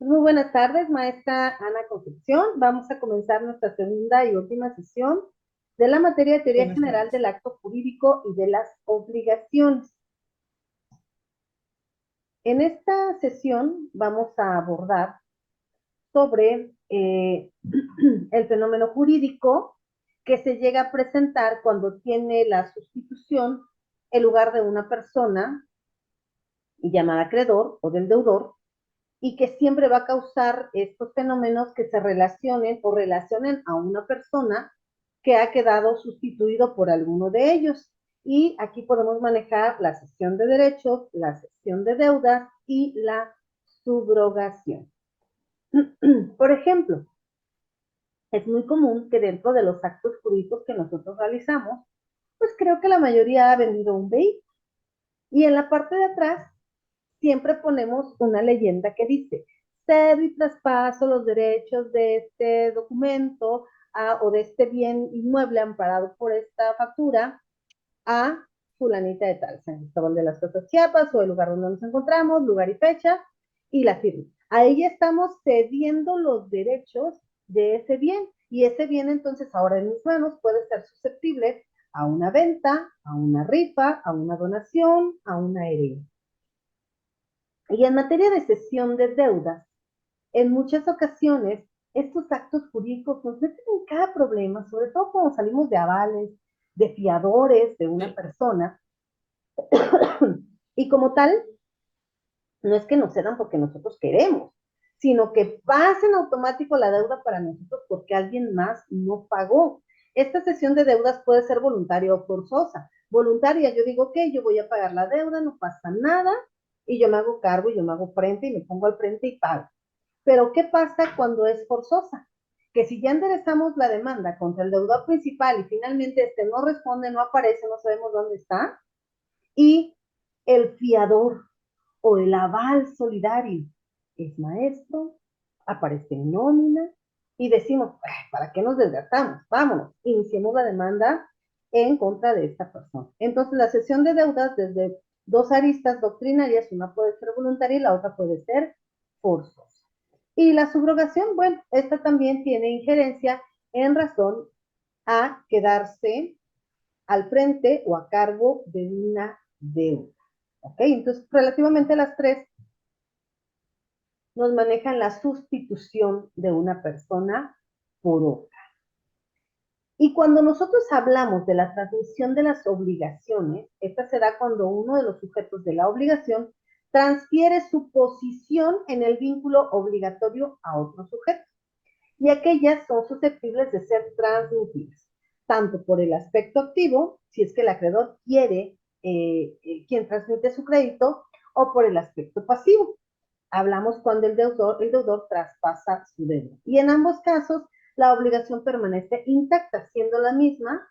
Muy buenas tardes, maestra Ana Concepción. Vamos a comenzar nuestra segunda y última sesión de la materia de teoría Buenas general tardes. del acto jurídico y de las obligaciones. En esta sesión vamos a abordar sobre el fenómeno jurídico que se llega a presentar cuando tiene la sustitución en lugar de una persona llamada acreedor o del deudor, y que siempre va a causar estos fenómenos que se relacionen o relacionen a una persona que ha quedado sustituido por alguno de ellos. Y aquí podemos manejar la cesión de derechos, la cesión de deudas y la subrogación. Por ejemplo, es muy común que dentro de los actos jurídicos que nosotros realizamos, pues creo que la mayoría ha vendido un vehículo. Y en la parte de atrás siempre ponemos una leyenda que dice, cedo y traspaso los derechos de este documento o de este bien inmueble amparado por esta factura a fulanita de tal, San Cristóbal de las Casas Chiapas o el lugar donde nos encontramos, lugar y fecha, y la firma. Ahí estamos cediendo los derechos de ese bien, y ese bien entonces ahora en mis manos puede ser susceptible a una venta, a una rifa, a una donación, a una herencia. Y en materia de cesión de deudas, en muchas ocasiones estos actos jurídicos nos meten en cada problema, sobre todo cuando salimos de avales, de fiadores de una Sí. persona, y como tal, no es que nos cedan porque nosotros queremos, sino que pasa en automático la deuda para nosotros porque alguien más no pagó. Esta cesión de deudas puede ser voluntaria o forzosa. Voluntaria, yo digo que yo voy a pagar la deuda, no pasa nada, y yo me hago cargo, y yo me hago frente, y me pongo al frente y pago. Pero ¿qué pasa cuando es forzosa? Que si ya enderezamos la demanda contra el deudor principal y finalmente este no responde, no aparece, no sabemos dónde está, y el fiador o el aval solidario es maestro, aparece en nómina, y decimos, ¿para qué nos desgastamos? Vámonos, iniciemos la demanda en contra de esta persona. Entonces, la cesión de deudas desde dos aristas doctrinarias, una puede ser voluntaria y la otra puede ser forzosa. Y la subrogación, bueno, esta también tiene injerencia en razón a quedarse al frente o a cargo de una deuda. ¿Ok? Entonces, relativamente a las tres, nos manejan la sustitución de una persona por otra. Y cuando nosotros hablamos de la transmisión de las obligaciones, esta se da cuando uno de los sujetos de la obligación transfiere su posición en el vínculo obligatorio a otro sujeto. Y aquellas son susceptibles de ser transmitidas, tanto por el aspecto activo, si es que el acreedor quiere quien transmite su crédito, o por el aspecto pasivo. Hablamos cuando el deudor traspasa su deuda. Y en ambos casos, la obligación permanece intacta, siendo la misma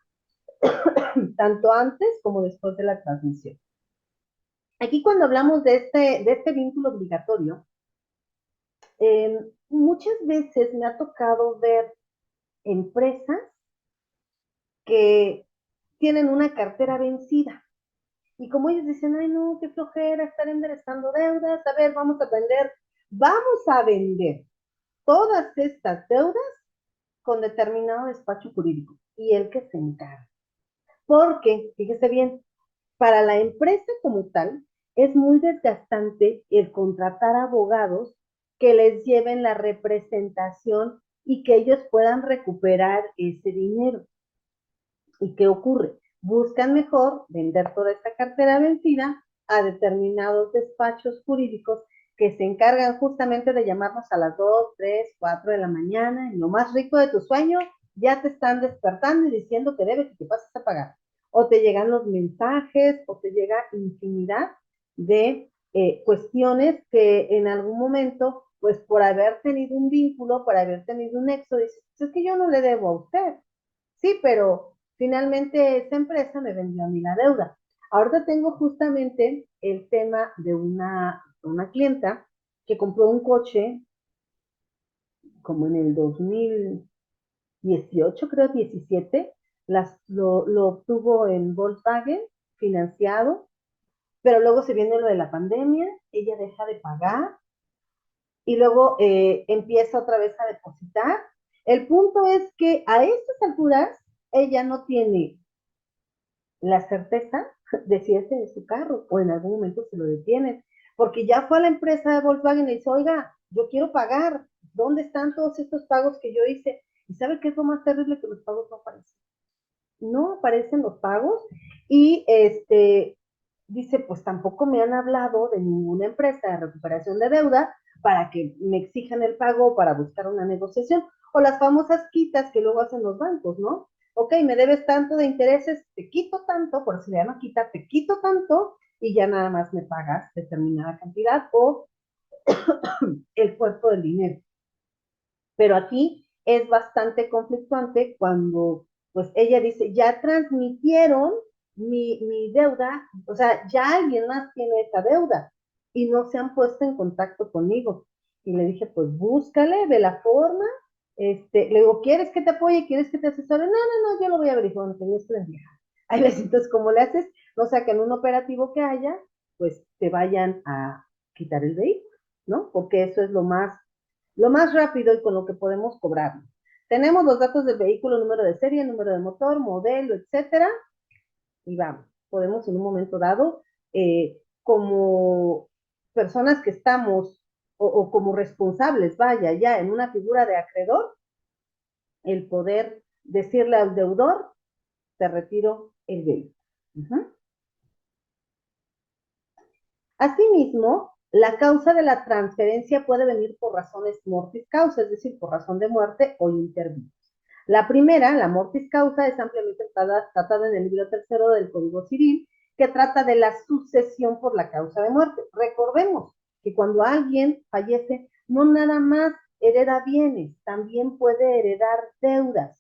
tanto antes como después de la transmisión. Aquí cuando hablamos de este vínculo obligatorio, muchas veces me ha tocado ver empresas que tienen una cartera vencida. Y como ellos dicen, ay no, qué flojera estar enderezando deudas, a ver, vamos a vender todas estas deudas con determinado despacho jurídico y el que se encarga. Porque, fíjese bien, para la empresa como tal, es muy desgastante el contratar abogados que les lleven la representación y que ellos puedan recuperar ese dinero. ¿Y qué ocurre? Buscan mejor vender toda esta cartera vencida a determinados despachos jurídicos que se encargan justamente de llamarnos a las 2, 3, 4 de la mañana, y lo más rico de tu sueño, ya te están despertando y diciendo que debes y que pasas a pagar. O te llegan los mensajes, o te llega infinidad de cuestiones que en algún momento, pues por haber tenido un vínculo, por haber tenido un nexo, dices, pues es que yo no le debo a usted. Sí, pero finalmente esa empresa me vendió a mí la deuda. Ahorita tengo justamente el tema de una clienta que compró un coche como en el 2018, creo 17, lo obtuvo en Volkswagen financiado, pero luego se viene lo de la pandemia, ella deja de pagar y luego empieza otra vez a depositar. El punto es que a estas alturas ella no tiene la certeza de si ese es su carro o en algún momento se lo detienen, porque ya fue a la empresa de Volkswagen y le dice, oiga, yo quiero pagar, ¿dónde están todos estos pagos que yo hice? ¿Y sabe qué es lo más terrible? Que los pagos no aparecen. No aparecen los pagos y dice, pues tampoco me han hablado de ninguna empresa de recuperación de deuda para que me exijan el pago para buscar una negociación, o las famosas quitas que luego hacen los bancos, ¿no? Ok, me debes tanto de intereses, te quito tanto, por si le llama quita, te quito tanto y ya nada más me pagas determinada cantidad o el cuerpo del dinero. Pero aquí es bastante conflictuante cuando pues ella dice, ya transmitieron mi deuda, o sea, ya alguien más tiene esa deuda y no se han puesto en contacto conmigo. Y le dije, pues búscale, ve la forma. Le digo, ¿quieres que te apoye? ¿Quieres que te asesore? No, no, no, yo lo voy a averiguar, no tenías que viajar. Hay veces, entonces, ¿cómo le haces? O sea, que en un operativo que haya, pues te vayan a quitar el vehículo, ¿no? Porque eso es lo más rápido y con lo que podemos cobrarlo. Tenemos los datos del vehículo, número de serie, número de motor, modelo, etcétera, y vamos, podemos en un momento dado, como personas que estamos o como responsables, vaya, ya en una figura de acreedor, el poder decirle al deudor, te retiro el vehículo. Asimismo, la causa de la transferencia puede venir por razones mortis causa, es decir, por razón de muerte o intervino. La primera, la mortis causa, es ampliamente tratada en el libro tercero del Código Civil, que trata de la sucesión por la causa de muerte. Recordemos que cuando alguien fallece, no nada más hereda bienes, también puede heredar deudas.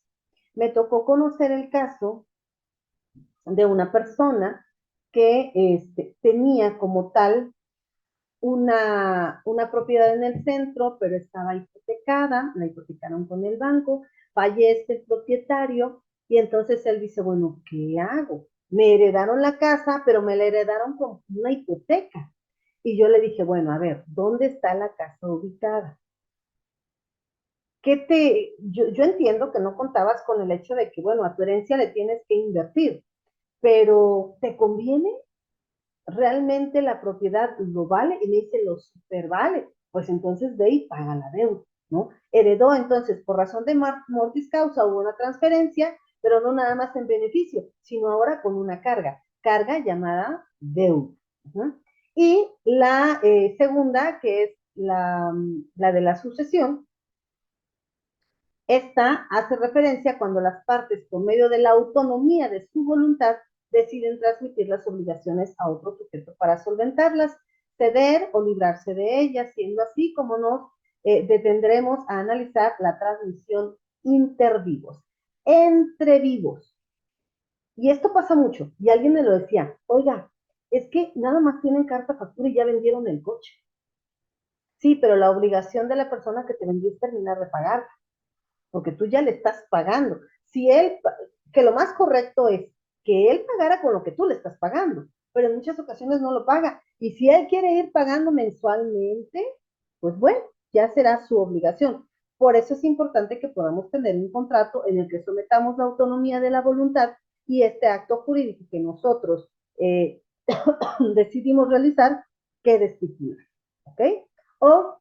Me tocó conocer el caso de una persona que tenía como tal una propiedad en el centro, pero estaba hipotecada, la hipotecaron con el banco, fallece el propietario y entonces él dice, bueno, ¿qué hago? Me heredaron la casa, pero me la heredaron con una hipoteca. Y yo le dije, bueno, a ver, ¿dónde está la casa ubicada? Yo entiendo que no contabas con el hecho de que, bueno, a tu herencia le tienes que invertir, pero ¿te conviene? ¿Realmente la propiedad lo vale? Y me dice, lo super vale. Pues entonces ve y paga la deuda, ¿no? Heredó entonces, por razón de mortis causa, hubo una transferencia, pero no nada más en beneficio, sino ahora con una carga llamada deuda. ¿No? Y la segunda, que es la de la sucesión, esta hace referencia cuando las partes, por medio de la autonomía de su voluntad, deciden transmitir las obligaciones a otro sujeto para solventarlas, ceder o librarse de ellas, siendo así como nos detendremos a analizar la transmisión intervivos, entre vivos. Y esto pasa mucho, y alguien me lo decía, oiga, es que nada más tienen carta factura y ya vendieron el coche. Sí, pero la obligación de la persona que te vendió es terminar de pagar, porque tú ya le estás pagando. Si él, que lo más correcto es que él pagara con lo que tú le estás pagando, pero en muchas ocasiones no lo paga. Y si él quiere ir pagando mensualmente, pues bueno, ya será su obligación. Por eso es importante que podamos tener un contrato en el que sometamos la autonomía de la voluntad y este acto jurídico que nosotros decidimos realizar quede estipulado. ¿Ok? O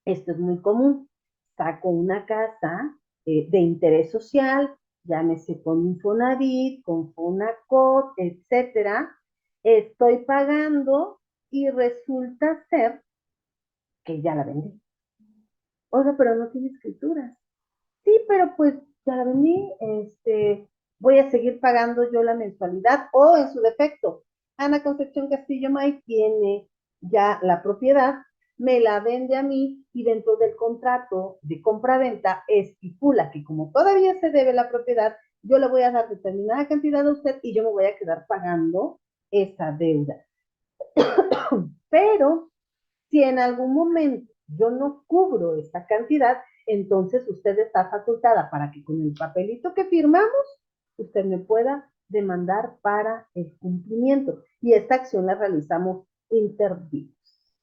esto es muy común. Saco una casa de interés social, llámese con Infonavit, con Fonacot, etcétera. Estoy pagando y resulta ser que ya la vendí. Oiga, pero no tiene escrituras. Sí, pero pues ya la vendí, voy a seguir pagando yo la mensualidad o en su defecto, Ana Concepción Castillo May tiene ya la propiedad, me la vende a mí y dentro del contrato de compra-venta estipula que como todavía se debe la propiedad, yo le voy a dar determinada cantidad a usted y yo me voy a quedar pagando esa deuda. Pero si en algún momento yo no cubro esta cantidad, entonces usted está facultada para que con el papelito que firmamos, usted me pueda demandar para el cumplimiento. Y esta acción la realizamos intervivos.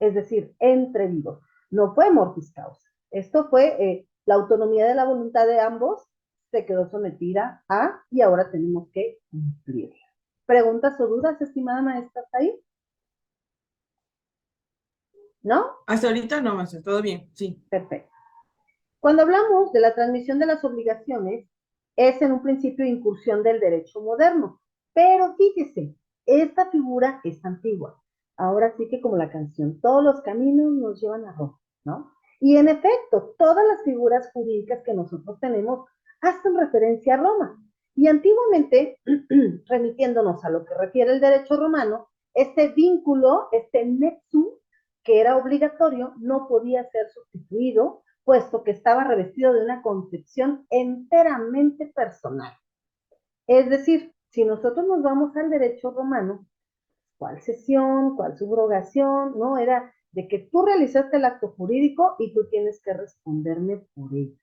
es decir, entre vivos. No fue mortis causa. Esto fue la autonomía de la voluntad de ambos se quedó sometida a y ahora tenemos que cumplirla. ¿Preguntas o dudas, estimada maestra, hasta ahí? ¿No? Hasta ahorita no, maestra, todo bien, sí. Perfecto. Cuando hablamos de la transmisión de las obligaciones, es en un principio incursión del derecho moderno. Pero fíjese, esta figura es antigua. Ahora sí que como la canción, todos los caminos nos llevan a Roma, ¿no? Y en efecto, todas las figuras jurídicas que nosotros tenemos hacen referencia a Roma. Y antiguamente, remitiéndonos a lo que refiere el derecho romano, este vínculo, este nexum, que era obligatorio, no podía ser sustituido puesto que estaba revestido de una concepción enteramente personal. Es decir, si nosotros nos vamos al derecho romano, ¿cuál cesión, cuál subrogación? No, era de que tú realizaste el acto jurídico y tú tienes que responderme por ello.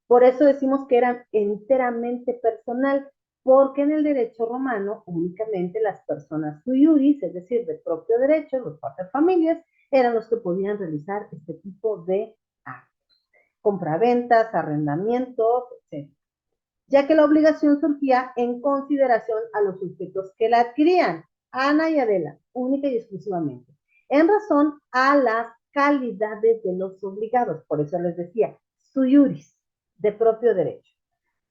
Por eso decimos que era enteramente personal, porque en el derecho romano únicamente las personas sui juris, es decir, de propio derecho, los pater familias, eran los que podían realizar este tipo de actos. Compraventas, arrendamientos, etc. Ya que la obligación surgía en consideración a los sujetos que la adquirían, Ana y Adela, única y exclusivamente, en razón a las calidades de los obligados. Por eso les decía, sui juris, de propio derecho,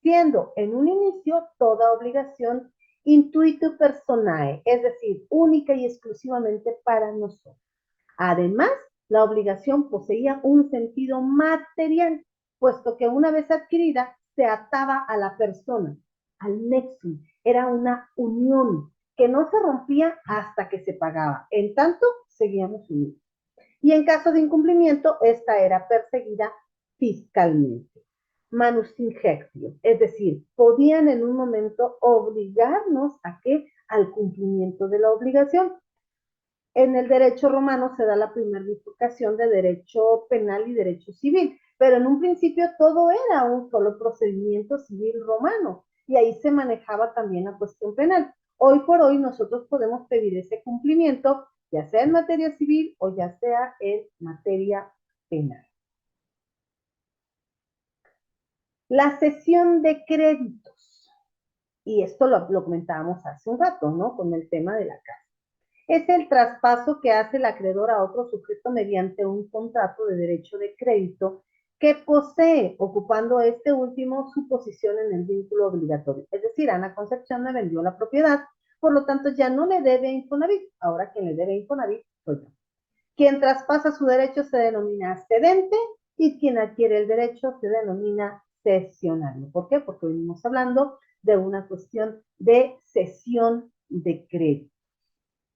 siendo en un inicio toda obligación intuito personae, es decir, única y exclusivamente para nosotros. Además, la obligación poseía un sentido material, puesto que una vez adquirida se ataba a la persona, al nexum, era una unión que no se rompía hasta que se pagaba. En tanto, seguíamos unidos. Y en caso de incumplimiento, esta era perseguida fiscalmente. Manus injectio, es decir, podían en un momento obligarnos a que al cumplimiento de la obligación. En el derecho romano se da la primera bifurcación de derecho penal y derecho civil, pero en un principio todo era un solo procedimiento civil romano y ahí se manejaba también la cuestión penal. Hoy por hoy nosotros podemos pedir ese cumplimiento, ya sea en materia civil o ya sea en materia penal. La cesión de créditos, y esto lo comentábamos hace un rato, ¿no? Con el tema de la casa. Es el traspaso que hace el acreedor a otro sujeto mediante un contrato de derecho de crédito que posee, ocupando este último su posición en el vínculo obligatorio. Es decir, Ana Concepción me vendió la propiedad, por lo tanto ya no le debe a Infonavit. Ahora quien le debe a Infonavit soy yo. Quien traspasa su derecho se denomina cedente y quien adquiere el derecho se denomina cesionario. ¿Por qué? Porque venimos hablando de una cuestión de cesión de crédito.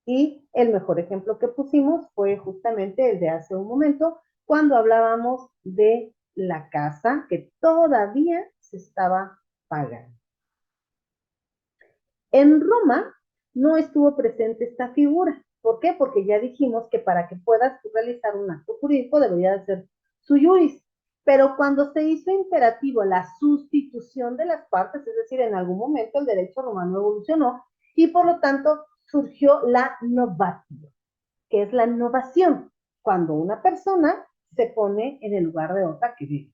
Y el mejor ejemplo que pusimos fue justamente el de hace un momento, cuando hablábamos de la casa que todavía se estaba pagando. En Roma no estuvo presente esta figura. ¿Por qué? Porque ya dijimos que para que puedas realizar un acto jurídico debería de ser sui juris. Pero cuando se hizo imperativo la sustitución de las partes, es decir, en algún momento el derecho romano evolucionó y por lo tanto surgió la novatio, que es la innovación, cuando una persona se pone en el lugar de otra que vive.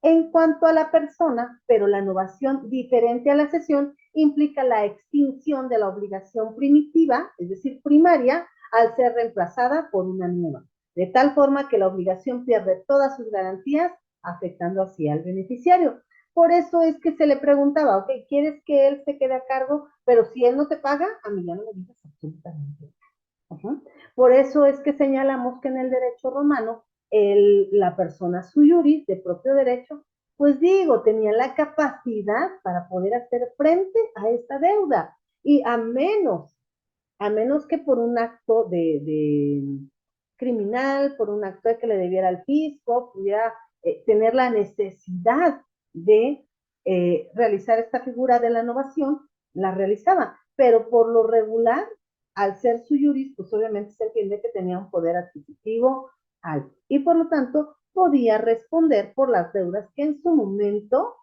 En cuanto a la persona, pero la innovación diferente a la cesión implica la extinción de la obligación primitiva, es decir, primaria, al ser reemplazada por una nueva, de tal forma que la obligación pierde todas sus garantías, afectando así al beneficiario. Por eso es que se le preguntaba, ok, ¿quieres que él se quede a cargo? Pero si él no te paga, a mí ya no me dices absolutamente nada. Por eso es que señalamos que en el derecho romano la persona sui juris de propio derecho, pues digo, tenía la capacidad para poder hacer frente a esta deuda. Y a menos que por un acto de criminal, por un acto de que le debiera al fisco, pudiera tener la necesidad de realizar esta figura de la innovación, la realizaba. Pero por lo regular, al ser sui juris, pues obviamente se entiende que tenía un poder adquisitivo alto y por lo tanto podía responder por las deudas que en su momento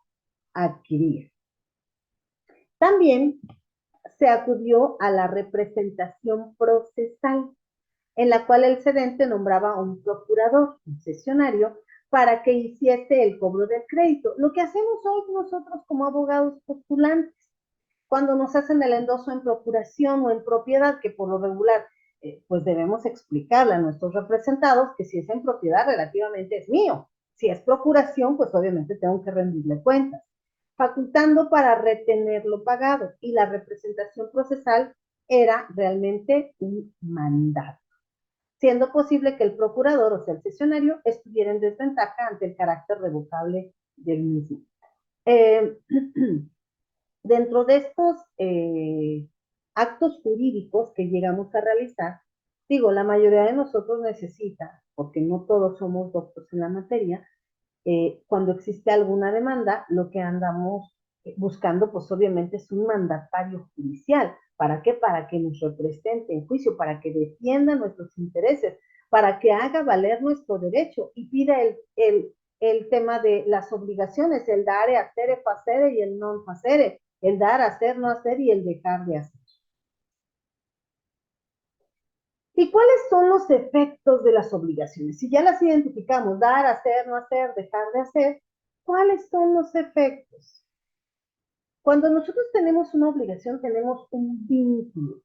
adquiría. También se acudió a la representación procesal. en la cual el cedente nombraba a un procurador, un cesionario, para que hiciese el cobro del crédito. Lo que hacemos hoy nosotros como abogados postulantes, cuando nos hacen el endoso en procuración o en propiedad, que por lo regular pues debemos explicarle a nuestros representados que si es en propiedad relativamente es mío. Si es procuración, pues obviamente tengo que rendirle cuentas, facultando para retener lo pagado, y la representación procesal era realmente un mandato, siendo posible que el procurador, o sea, el cesionario, estuviera en desventaja ante el carácter revocable del mismo. Eh, Dentro de estos actos jurídicos que llegamos a realizar, digo, la mayoría de nosotros necesita, porque no todos somos doctores en la materia, cuando existe alguna demanda, lo que andamos buscando, pues obviamente es un mandatario judicial. ¿Para qué? Para que nos represente en juicio, para que defienda nuestros intereses, para que haga valer nuestro derecho y pida el tema de las obligaciones, el dare, hacer, facere y el non facere, el dar, hacer, no hacer y el dejar de hacer. ¿Y cuáles son los efectos de las obligaciones? Si ya las identificamos, dar, hacer, no hacer, dejar de hacer, ¿cuáles son los efectos? Cuando nosotros tenemos una obligación, tenemos un vínculo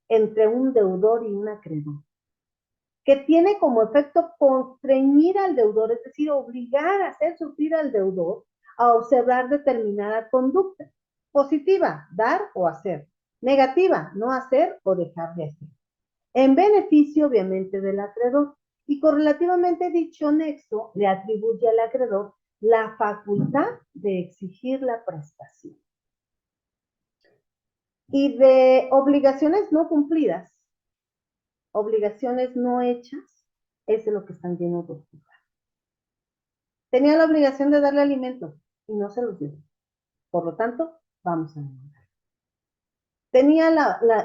entre un deudor y un acreedor, que tiene como efecto constreñir al deudor, es decir, obligar a hacer sufrir al deudor a observar determinada conducta. Positiva, dar o hacer. Negativa, no hacer o dejar de hacer, en beneficio obviamente del acreedor. Y correlativamente dicho nexo le atribuye al acreedor la facultad de exigir la prestación. Y de obligaciones no cumplidas, obligaciones no hechas, es de lo que están llenos los juzgados. Tenía la obligación de darle alimento y no se los dio. Por lo tanto, vamos a demandar. Tenía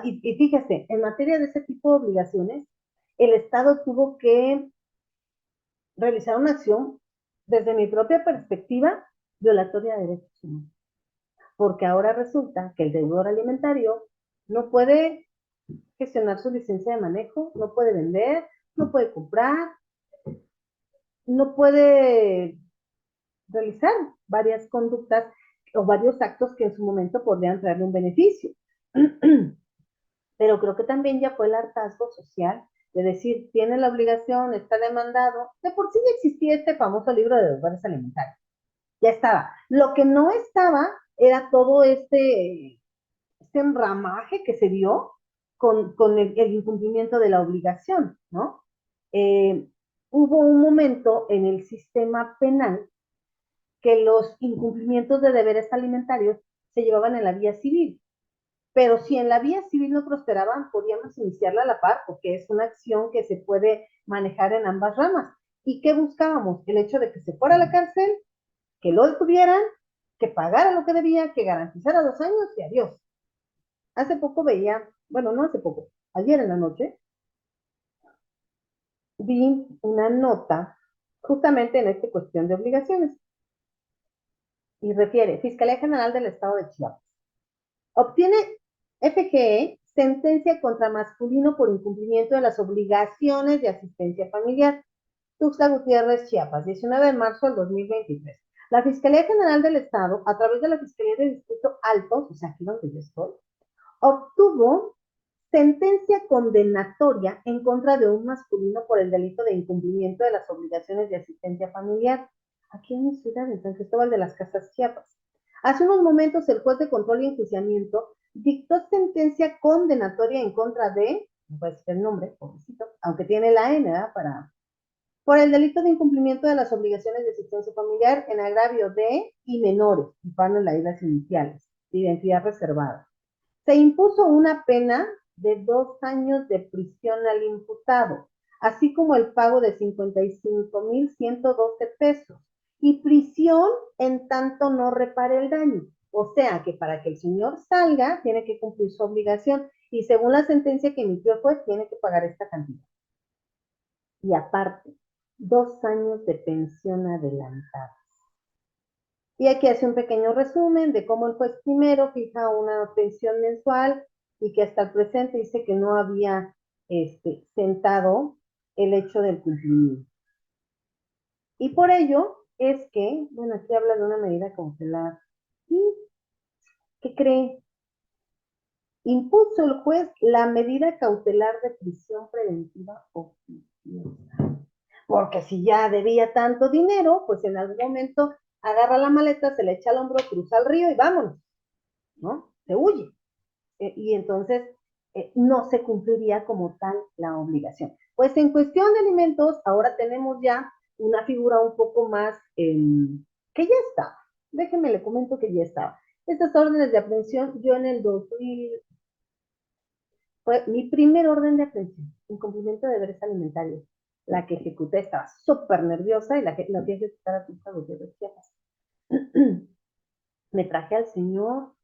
y fíjese, en materia de ese tipo de obligaciones, el Estado tuvo que realizar una acción, desde mi propia perspectiva, violatoria de derechos humanos. Porque ahora resulta que el deudor alimentario no puede gestionar su licencia de manejo, no puede vender, no puede comprar, no puede realizar varias conductas o varios actos que en su momento podrían traerle un beneficio. Pero creo que también ya fue el hartazgo social de decir, tiene la obligación, está demandado. De por sí ya existía este famoso libro de deudores alimentarios. Ya estaba. Lo que no estaba era todo este enramaje que se dio con el incumplimiento de la obligación, ¿no? Hubo un momento en el sistema penal que los incumplimientos de deberes alimentarios se llevaban en la vía civil. Pero si en la vía civil no prosperaban, podíamos iniciarla a la par, porque es una acción que se puede manejar en ambas ramas. ¿Y qué buscábamos? El hecho de que se fuera a la cárcel, que lo detuvieran, que pagara lo que debía, que garantizara 2 años y adiós. Hace poco veía, bueno, no hace poco, ayer en la noche, vi una nota justamente en esta cuestión de obligaciones. Y refiere, Fiscalía General del Estado de Chiapas. Obtiene FGE sentencia contra masculino por incumplimiento de las obligaciones de asistencia familiar. Tuxtla Gutiérrez, Chiapas, 19 de marzo del 2023. La Fiscalía General del Estado, a través de la Fiscalía del Distrito Alto, o sea, aquí donde yo estoy, obtuvo sentencia condenatoria en contra de un masculino por el delito de incumplimiento de las obligaciones de asistencia familiar, aquí en mi ciudad, en San Cristóbal de las Casas, Chiapas. Hace unos momentos el juez de control y enjuiciamiento dictó sentencia condenatoria en contra de, no puede decir el nombre, pobrecito, aunque tiene la N, ¿verdad? Por el delito de incumplimiento de las obligaciones de asistencia familiar en agravio de y menores, y van en las islas iniciales, de identidad reservada. Se impuso una pena de 2 años de prisión al imputado, así como el pago de 55,112 pesos y prisión en tanto no repare el daño. O sea que para que el señor salga, tiene que cumplir su obligación y según la sentencia que emitió el juez, tiene que pagar esta cantidad. Y aparte, 2 años de pensión adelantada. Y aquí hace un pequeño resumen de cómo el juez primero fija una pensión mensual y que hasta el presente dice que no había sentado el hecho del cumplimiento. Y por ello es que, bueno, aquí habla de una medida cautelar. ¿Y qué cree? Impuso el juez la medida cautelar de prisión preventiva oficiosa. Porque si ya debía tanto dinero, pues en algún momento agarra la maleta, se le echa al hombro, cruza el río y vámonos, ¿no? Se huye. Y entonces no se cumpliría como tal la obligación. Pues en cuestión de alimentos, ahora tenemos ya una figura un poco más que ya estaba. Déjenme le comento que ya estaba. Estas órdenes de aprehensión, yo en el 2000, fue mi primer orden de aprehensión, incumplimiento de deberes alimentarios. La que ejecuté estaba súper nerviosa y la que ejecutar a tus Gutiérrez Chiapas. Me traje al señor,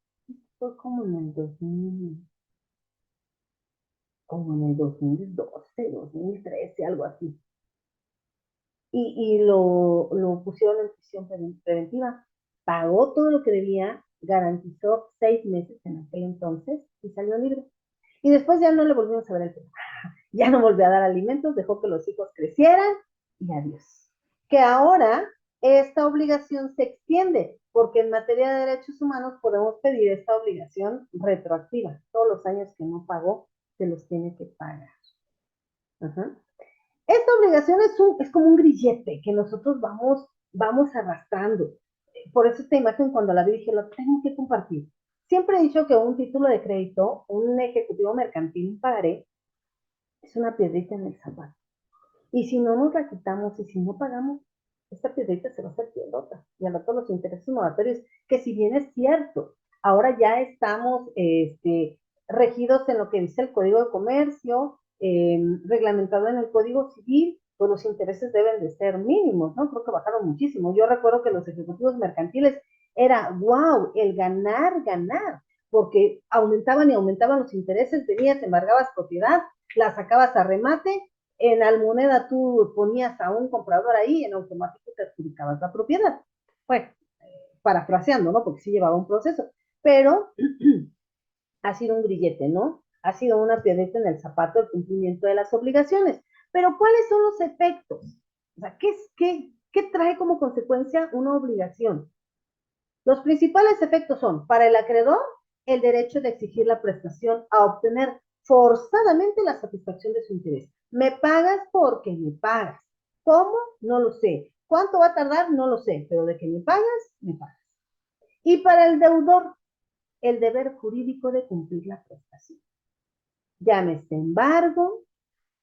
fue como en el 2000, como en el 2012, 2013, algo así. Y lo pusieron en prisión preventiva. Pagó todo lo que debía, garantizó 6 meses en aquel entonces y salió libre. Y después ya no le volvimos a ver el tema. Ya no volvió a dar alimentos, dejó que los hijos crecieran y adiós. Que ahora esta obligación se extiende, porque en materia de derechos humanos podemos pedir esta obligación retroactiva. Todos los años que no pagó, se los tiene que pagar. Ajá. Esta obligación es como un grillete que nosotros vamos arrastrando. Por eso esta imagen cuando la vi dije, lo tengo que compartir. Siempre he dicho que un título de crédito, un ejecutivo mercantil, un pagaré, es una piedrita en el zapato. Y si no nos la quitamos y si no pagamos, esta piedrita se va a hacer piedrota. Y al rato los intereses moratorios, que si bien es cierto, ahora ya estamos regidos en lo que dice el Código de Comercio, reglamentado en el Código Civil, pues los intereses deben de ser mínimos, ¿no? Creo que bajaron muchísimo. Yo recuerdo que los ejecutivos mercantiles era, wow, el ganar, ganar, porque aumentaban y aumentaban los intereses, venías, embargabas propiedad, la sacabas a remate, en Almoneda tú ponías a un comprador ahí y en automático te adjudicabas la propiedad. Bueno, parafraseando, ¿no? Porque sí llevaba un proceso, pero ha sido un grillete, ¿no? Ha sido una piedrita en el zapato el cumplimiento de las obligaciones. Pero ¿cuáles son los efectos? O sea, ¿qué trae como consecuencia una obligación? Los principales efectos son, para el acreedor, el derecho de exigir la prestación a obtener forzadamente la satisfacción de su interés. Me pagas porque me pagas. ¿Cómo? No lo sé. ¿Cuánto va a tardar? No lo sé, pero de que me pagas, me pagas. Y para el deudor, el deber jurídico de cumplir la prestación. Llámese embargo.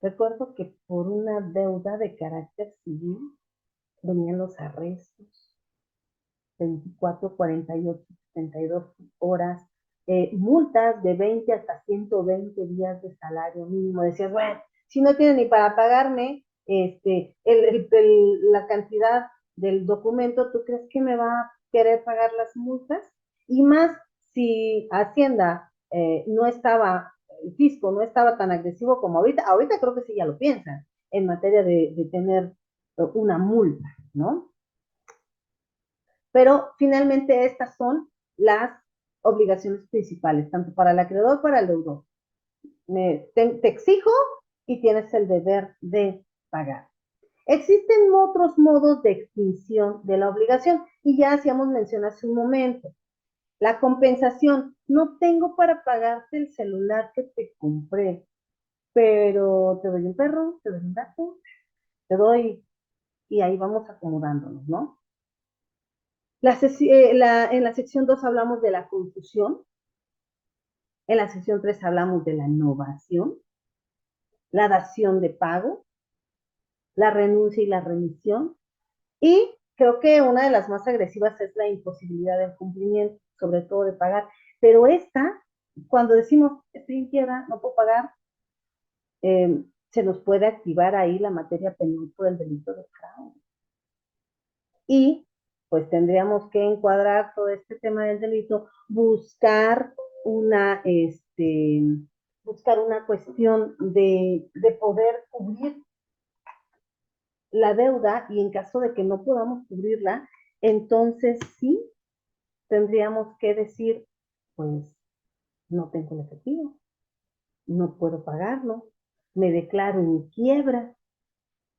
Recuerdo que por una deuda de carácter civil venían los arrestos, 24, 48, 72 horas, multas de 20 hasta 120 días de salario mínimo. Decías, bueno, si no tiene ni para pagarme la cantidad del documento, ¿tú crees que me va a querer pagar las multas? Y más si Hacienda no estaba, el fisco no estaba tan agresivo como ahorita creo que sí ya lo piensan en materia de tener una multa, ¿no? Pero finalmente estas son las obligaciones principales, tanto para el acreedor como para el deudor. Te exijo y tienes el deber de pagar. Existen otros modos de extinción de la obligación y ya hacíamos mención hace un momento. La compensación. No tengo para pagarte el celular que te compré, pero te doy un perro, te doy un gato, te doy, y ahí vamos acomodándonos, ¿no? En la sección 2 hablamos de la confusión, en la sección 3 hablamos de la novación, la dación de pago, la renuncia y la remisión, y creo que una de las más agresivas es la imposibilidad del cumplimiento, sobre todo de pagar. Pero esta, cuando decimos estoy en quiebra, no puedo pagar, se nos puede activar ahí la materia penal por el delito de fraude. Y pues tendríamos que encuadrar todo este tema del delito, buscar una, buscar una cuestión de poder cubrir la deuda y en caso de que no podamos cubrirla, entonces sí tendríamos que decir, pues no tengo el efectivo, no puedo pagarlo, me declaro en quiebra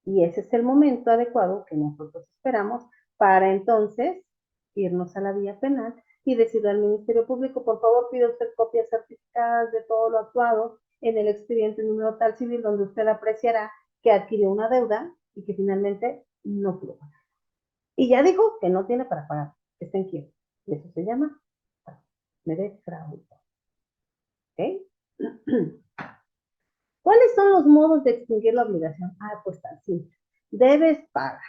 y ese es el momento adecuado que nosotros esperamos para entonces irnos a la vía penal y decirle al Ministerio Público, por favor, pide usted copias certificadas de todo lo actuado en el expediente número tal civil donde usted apreciará que adquirió una deuda y que finalmente no pudo pagar. Y ya dijo que no tiene para pagar, que está en quiebra. Y eso se llama me defraudó. ¿Ok? ¿Cuáles son los modos de extinguir la obligación? Ah, pues tan simple. Debes pagar.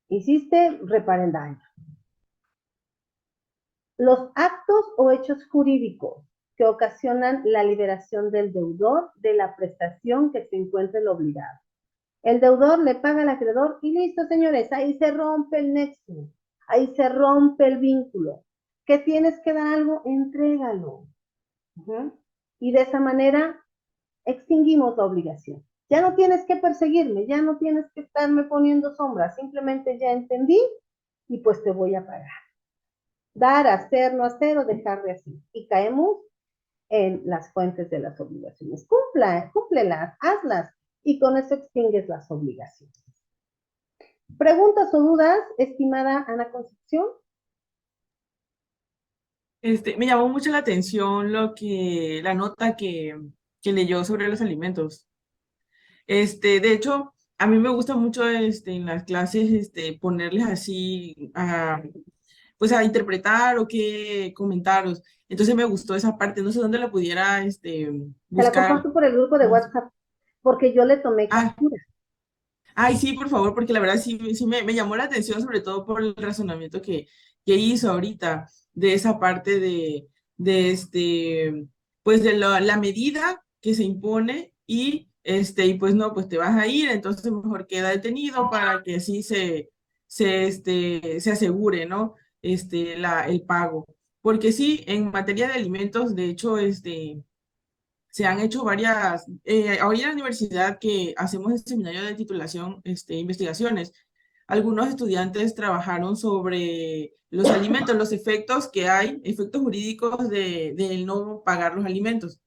Hiciste, reparen daño. Los actos o hechos jurídicos que ocasionan la liberación del deudor de la prestación que se encuentre el obligado. El deudor le paga al acreedor y listo, señores, ahí se rompe el nexo, ahí se rompe el vínculo. ¿Qué tienes que dar algo? Entrégalo. Y de esa manera extinguimos la obligación. Ya no tienes que perseguirme, ya no tienes que estarme poniendo sombras, simplemente ya entendí y pues te voy a pagar. Dar, hacer, no hacer o dejar de hacer. Y caemos en las fuentes de las obligaciones. Cúmplelas, hazlas y con eso extingues las obligaciones. ¿Preguntas o dudas, estimada Ana Concepción? Me llamó mucho la atención la nota que leyó sobre los alimentos. De hecho, a mí me gusta mucho, en las clases, ponerles así, pues a interpretar o qué comentaros. Entonces me gustó esa parte, no sé dónde la pudiera, Te la buscar. comparto por el grupo de WhatsApp porque yo le tomé Ah, captura. ay, sí, por favor, porque la verdad sí, sí me llamó la atención, sobre todo por el razonamiento que hizo ahorita, de esa parte de pues de la medida que se impone y pues no, pues te vas a ir, entonces mejor queda detenido para que así se asegure, ¿no? El pago. Porque sí, en materia de alimentos, de hecho, se han hecho varias, hoy en la universidad que hacemos el seminario de titulación, investigaciones, algunos estudiantes trabajaron sobre los alimentos, los efectos que hay, efectos jurídicos de no pagar los alimentos.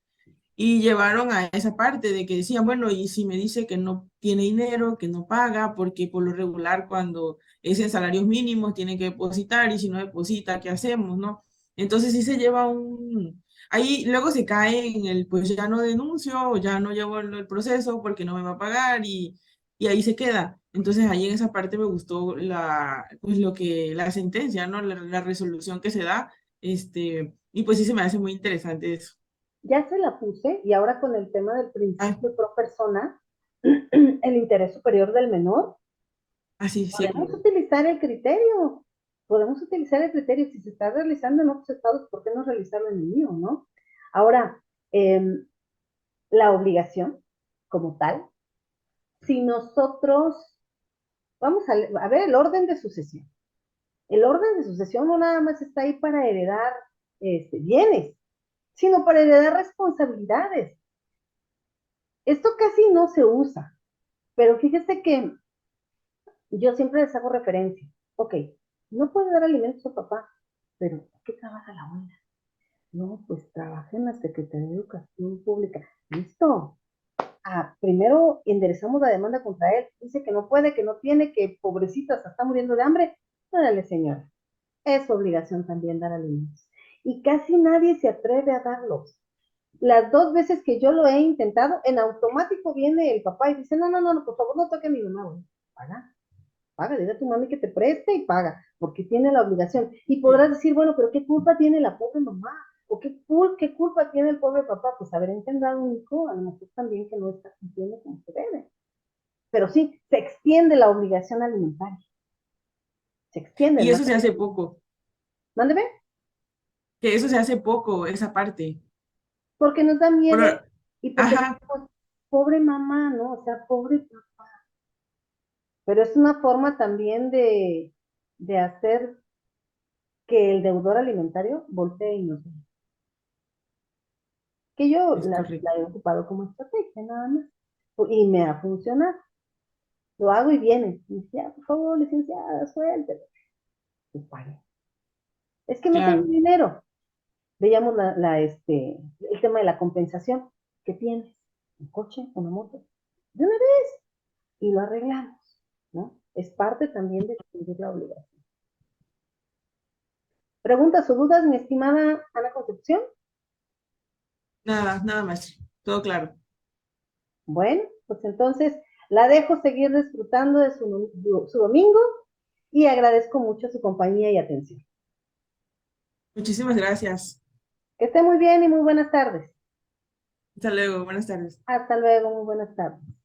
Y llevaron a esa parte de que decían, bueno, y si me dice que no tiene dinero, que no paga, porque por lo regular cuando es en salarios mínimos tiene que depositar y si no deposita, ¿qué hacemos, no? Entonces sí se lleva un... Ahí luego se cae en el, pues ya no denuncio, o ya no llevo el proceso porque no me va a pagar y ahí se queda. Entonces ahí en esa parte me gustó pues la sentencia, ¿no? La resolución que se da, y pues sí se me hace muy interesante eso. Ya se la puse y ahora con el tema del Ah, principio pro persona, el interés superior del menor, sí, sí, podemos claro. utilizar el criterio. Podemos utilizar el criterio. Si se está realizando en otros estados, ¿por qué no realizarlo en el mío, no? Ahora, eh, la obligación como tal, si nosotros, vamos a ver el orden de sucesión. El orden de sucesión no nada más está ahí para heredar bienes, sino para heredar responsabilidades. Esto casi no se usa, pero fíjese que yo siempre les hago referencia. Ok, no puede dar alimentos a papá, pero ¿qué trabaja la abuela? No, pues trabaja en la Secretaría de Educación Pública. Listo. Primero enderezamos la demanda contra él. Dice que no puede, que no tiene, que pobrecita se está muriendo de hambre. Dale, señora. Es su obligación también dar alimentos. Y casi nadie se atreve a darlos. Las dos veces que yo lo he intentado, en automático viene el papá y dice, no, no, no, por favor no toque a mi mamá, güey. Paga, paga, dile a tu mami que te preste y paga, porque tiene la obligación. Y podrás decir, bueno, pero ¿qué culpa tiene la pobre mamá? ¿O qué culpa tiene el pobre papá? Pues haber engendrado un hijo, a lo mejor también que no está cumpliendo como se debe. Pero sí, se extiende la obligación alimentaria. Se extiende, Y ¿no? eso se hace poco, Mándeme, que eso se hace poco, esa parte. porque nos da miedo Pero, y porque ajá, decimos, pobre mamá, ¿no? O sea, pobre papá. Pero es una forma también de hacer que el deudor alimentario voltee y nos vea. Que yo es la correcto. he ocupado como estrategia nada más. Y me ha funcionado. Lo hago y viene. Y dice, ya, por favor, licenciada, suéltelo. Y pague. Es que no tengo Claro. dinero. Veíamos el tema de la compensación. ¿Qué tienes? un coche, una moto, de una vez, y lo arreglamos, ¿no? Es parte también de cumplir la obligación. ¿Preguntas o dudas, mi estimada Ana Concepción? Nada, nada, maestro. Todo claro. Bueno, pues entonces la dejo seguir disfrutando de su domingo y agradezco mucho su compañía y atención. Muchísimas gracias. Que esté muy bien y muy buenas tardes. Hasta luego. Buenas tardes. Hasta luego, muy buenas tardes.